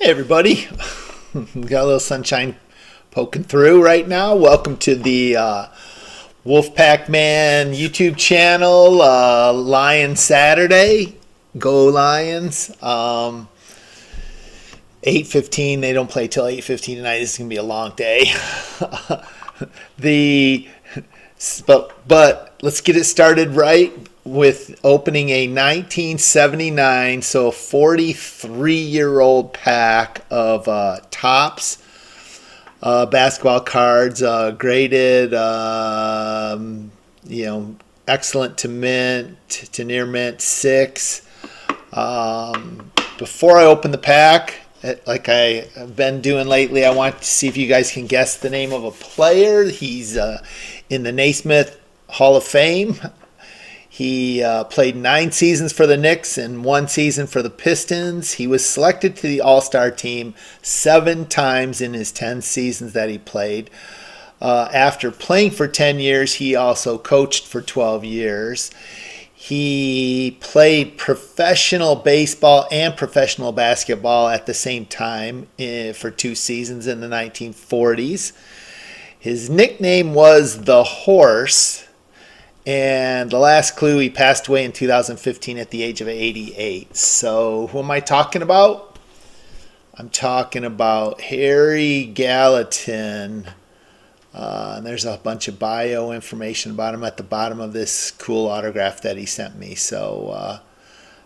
Hey everybody, we got a little sunshine poking through right now. Welcome to the Wolfpack Man YouTube channel, Lion Saturday. Go Lions. 8:15, they don't play till 8:15 tonight. This is going to be a long day. But let's get it started right with opening a 1979, so a 43-year-old pack of TOPPS basketball cards, graded, excellent to mint, to near mint 6. Before I open the pack, like I've been doing lately, I want to see if you guys can guess the name of a player. He's in the Naismith Hall of Fame. He played 9 seasons for the Knicks and 1 season for the Pistons. He was selected to the All-Star team 7 times in his 10 seasons that he played. After playing for 10 years, he also coached for 12 years. He played professional baseball and professional basketball at the same time for 2 seasons in the 1940s. His nickname was the Horse. And the last clue, he passed away in 2015 at the age of 88. So who am I talking about? I'm talking about Harry Gallatin. And there's a bunch of bio information about him at the bottom of this cool autograph that he sent me. So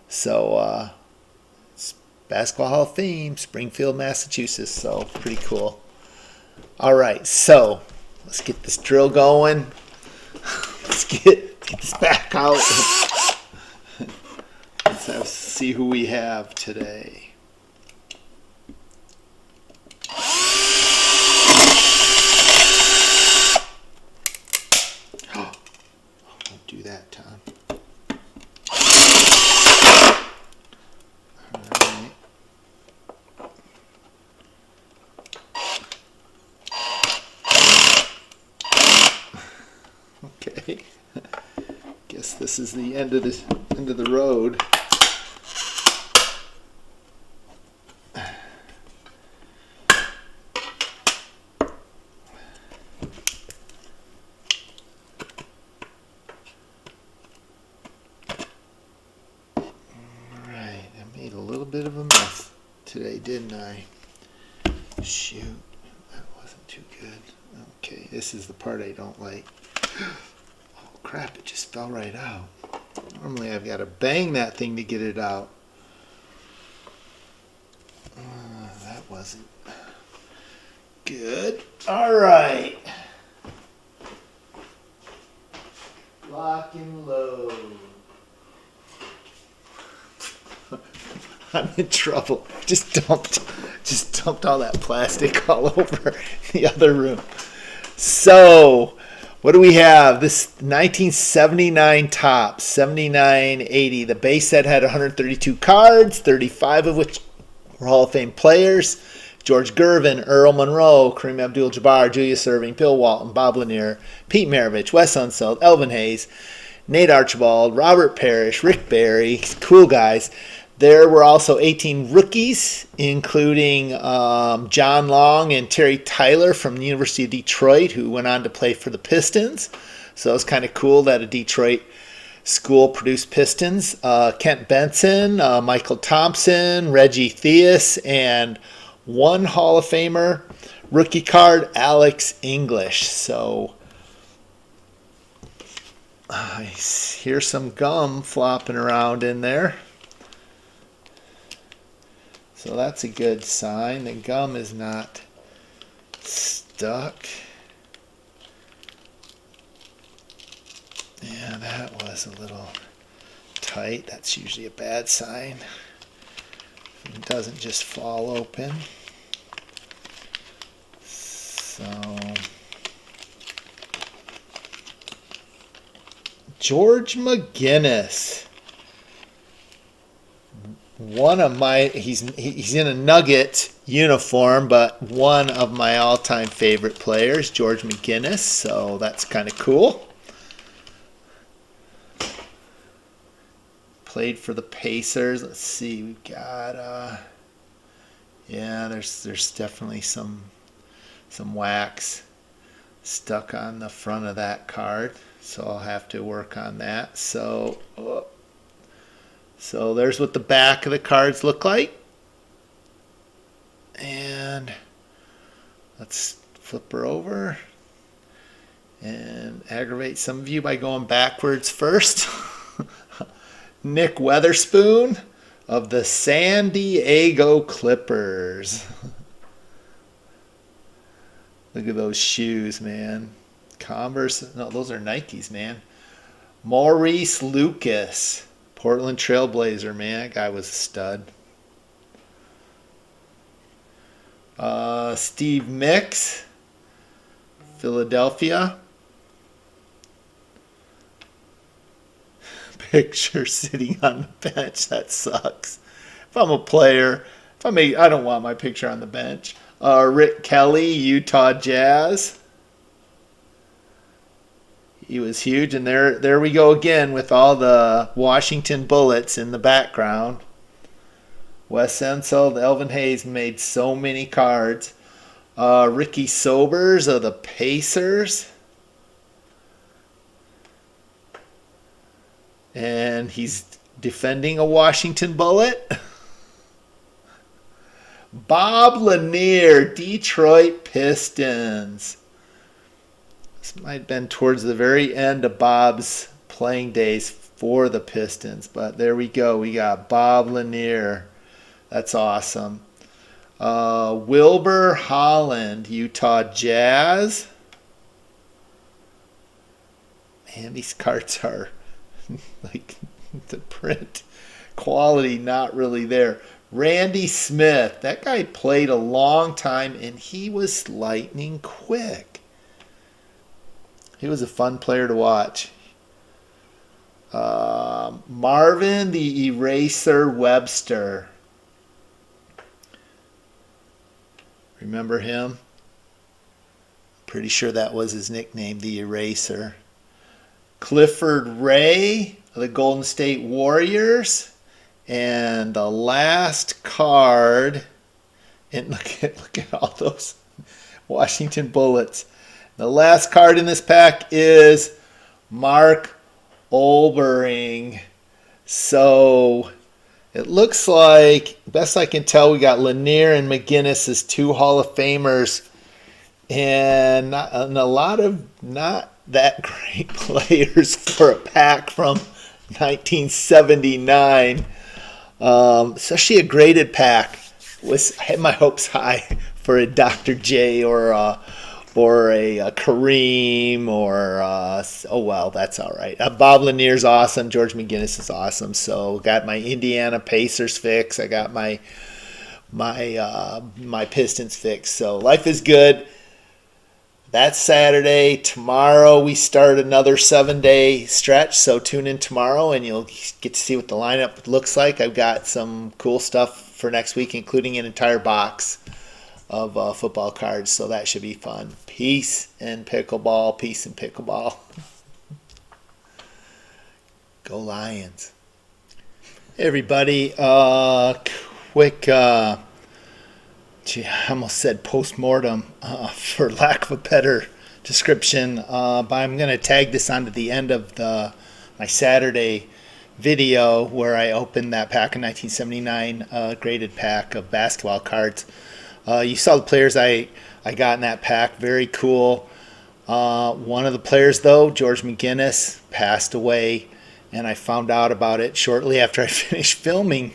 it's Basketball Hall of Fame, Springfield, Massachusetts. So pretty cool. All right, so let's get this drill going. Let's get this back out. Let's see who we have today. Oh, don't do that, Tom. All right. Okay. Guess this is the end of the road. Alright, I made a little bit of a mess today, didn't I? Shoot, that wasn't too good. Okay, this is the part I don't like. Oh crap, it just fell right out. Normally I've got to bang that thing to get it out. That wasn't good. Alright. Lock and load. I'm in trouble. Just dumped all that plastic all over the other room. So what do we have? This 1979 TOPPS, 7980. The base set had 132 cards, 35 of which were Hall of Fame players. George Gervin, Earl Monroe, Kareem Abdul-Jabbar, Julius Erving, Bill Walton, Bob Lanier, Pete Maravich, Wes Unseld, Elvin Hayes, Nate Archibald, Robert Parish, Rick Barry. Cool guys. There were also 18 rookies, including John Long and Terry Tyler from the University of Detroit, who went on to play for the Pistons. So it's kind of cool that a Detroit school produced Pistons. Kent Benson, Michael Thompson, Reggie Theus, and 1 Hall of Famer rookie card, Alex English. So I hear some gum flopping around in there. So that's a good sign. The gum is not stuck. Yeah, that was a little tight. That's usually a bad sign. It doesn't just fall open. So George McGinnis. One of my he's in a Nugget uniform, but one of my all-time favorite players, George McGinnis. So that's kind of cool. Played for the Pacers. Let's see, we've got Yeah, there's definitely some wax stuck on the front of that card, so I'll have to work on that. So there's what the back of the cards look like. And let's flip her over and aggravate some of you by going backwards first. Nick Weatherspoon of the San Diego Clippers. Look at those shoes, man. Converse. No, those are Nikes, man. Maurice Lucas, Portland Trailblazer, man. That guy was a stud. Steve Mix, Philadelphia. Picture sitting on the bench. That sucks. If I'm a player, I don't want my picture on the bench. Rick Kelly, Utah Jazz. He was huge, and there we go again with all the Washington Bullets in the background. Wes Unseld, Elvin Hayes made so many cards. Ricky Sobers of the Pacers. And he's defending a Washington Bullet. Bob Lanier, Detroit Pistons. This might have been towards the very end of Bob's playing days for the Pistons. But there we go. We got Bob Lanier. That's awesome. Wilbur Holland, Utah Jazz. Man, these cards are like the print quality not really there. Randy Smith, that guy played a long time and he was lightning quick. He was a fun player to watch. Marvin the Eraser Webster. Remember him? Pretty sure that was his nickname, the Eraser. Clifford Ray of the Golden State Warriors. And the last card, and look at all those Washington Bullets. The last card in this pack is Mark Olbering. So it looks like, best I can tell, we got Lanier and McGinnis as two Hall of Famers, and a lot of not that great players for a pack from 1979. Especially a graded pack. I had my hopes high for a Dr. J or a Kareem or oh well, that's all right. Bob Lanier's awesome. George McGinnis is awesome. So got my Indiana Pacers fix. I got my Pistons fix. So life is good. That's Saturday. Tomorrow we start another 7-day stretch, so tune in tomorrow and you'll get to see what the lineup looks like. I've got some cool stuff for next week, including an entire box of football cards, so that should be fun. Peace and pickleball. Peace and pickleball. Go Lions. Hey everybody, quick... I almost said post-mortem for lack of a better description, but I'm going to tag this onto the end of my Saturday video where I opened that pack of 1979 graded pack of basketball cards. You saw the players I got in that pack. Very cool. One of the players, though, George McGinnis, passed away, and I found out about it shortly after I finished filming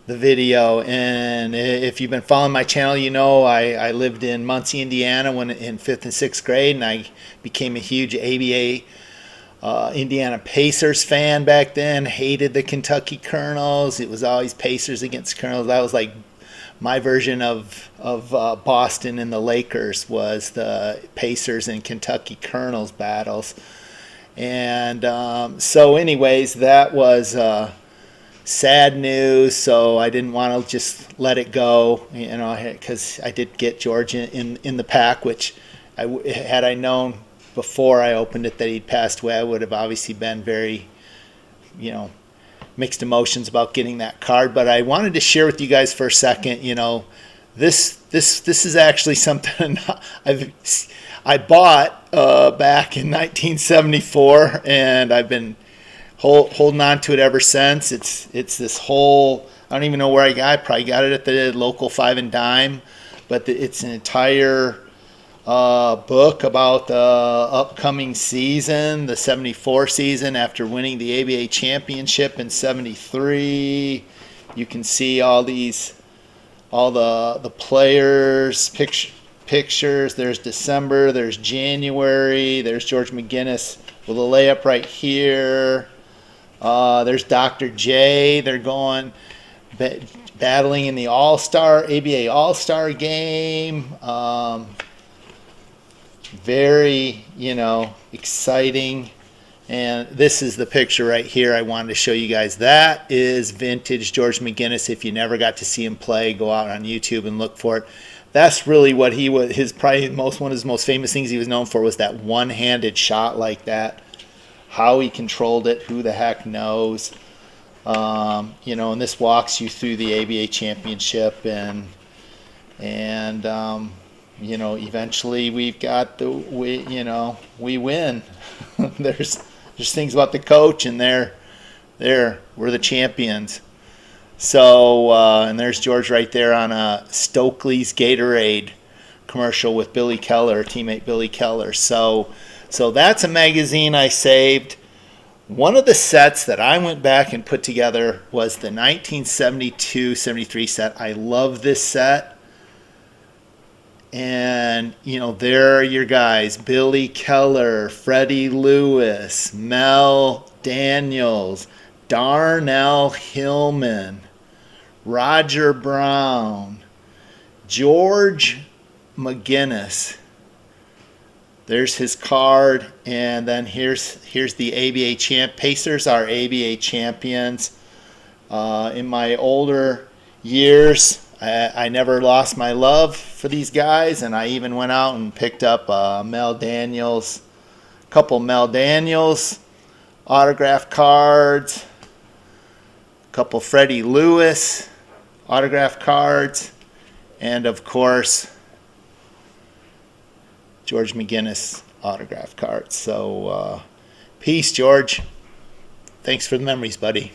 the video. And if you've been following my channel, you know I lived in Muncie, Indiana when in 5th and 6th grade, and I became a huge ABA Indiana Pacers fan back then. Hated the Kentucky Colonels. It was always Pacers against Colonels. That was like my version of Boston and the Lakers, was the Pacers and Kentucky Colonels battles. And so anyways, that was sad news, so I didn't want to just let it go, because I did get George in the pack, which had I known before I opened it that he'd passed away, I would have obviously been very, mixed emotions about getting that card. But I wanted to share with you guys for a second, This is actually something I bought back in 1974, and I've been holding on to it ever since. It's this whole, I don't even know where I probably got it at the local Five and Dime, but it's an entire book about the upcoming season, the 74 season after winning the ABA championship in 73. You can see all the players pictures. There's December, there's January, there's George McGinnis with a layup right here. There's Dr. J. They're going battling in the ABA All-Star game. Very, exciting. And this is the picture right here I wanted to show you guys. That is vintage George McGinnis. If you never got to see him play, go out on YouTube and look for it. That's really what he was. One of his most famous things he was known for was that one-handed shot like that. How he controlled it, who the heck knows? And this walks you through the ABA championship, and eventually we've got we win. There's things about the coach, and we're the champions. So and there's George right there on a Stokely's Gatorade commercial with Billy Keller, teammate Billy Keller. So that's a magazine I saved. One of the sets that I went back and put together was the 1972-73 set. I love this set. And, there are your guys, Billy Keller, Freddie Lewis, Mel Daniels, Darnell Hillman, Roger Brown, George McGinnis. There's his card, and then here's the ABA Pacers are ABA champions. In my older years, I never lost my love for these guys, and I even went out and picked up a couple Mel Daniels autograph cards, a couple Freddie Lewis autograph cards, and of course George McGinnis autograph cards. So peace, George. Thanks for the memories, buddy.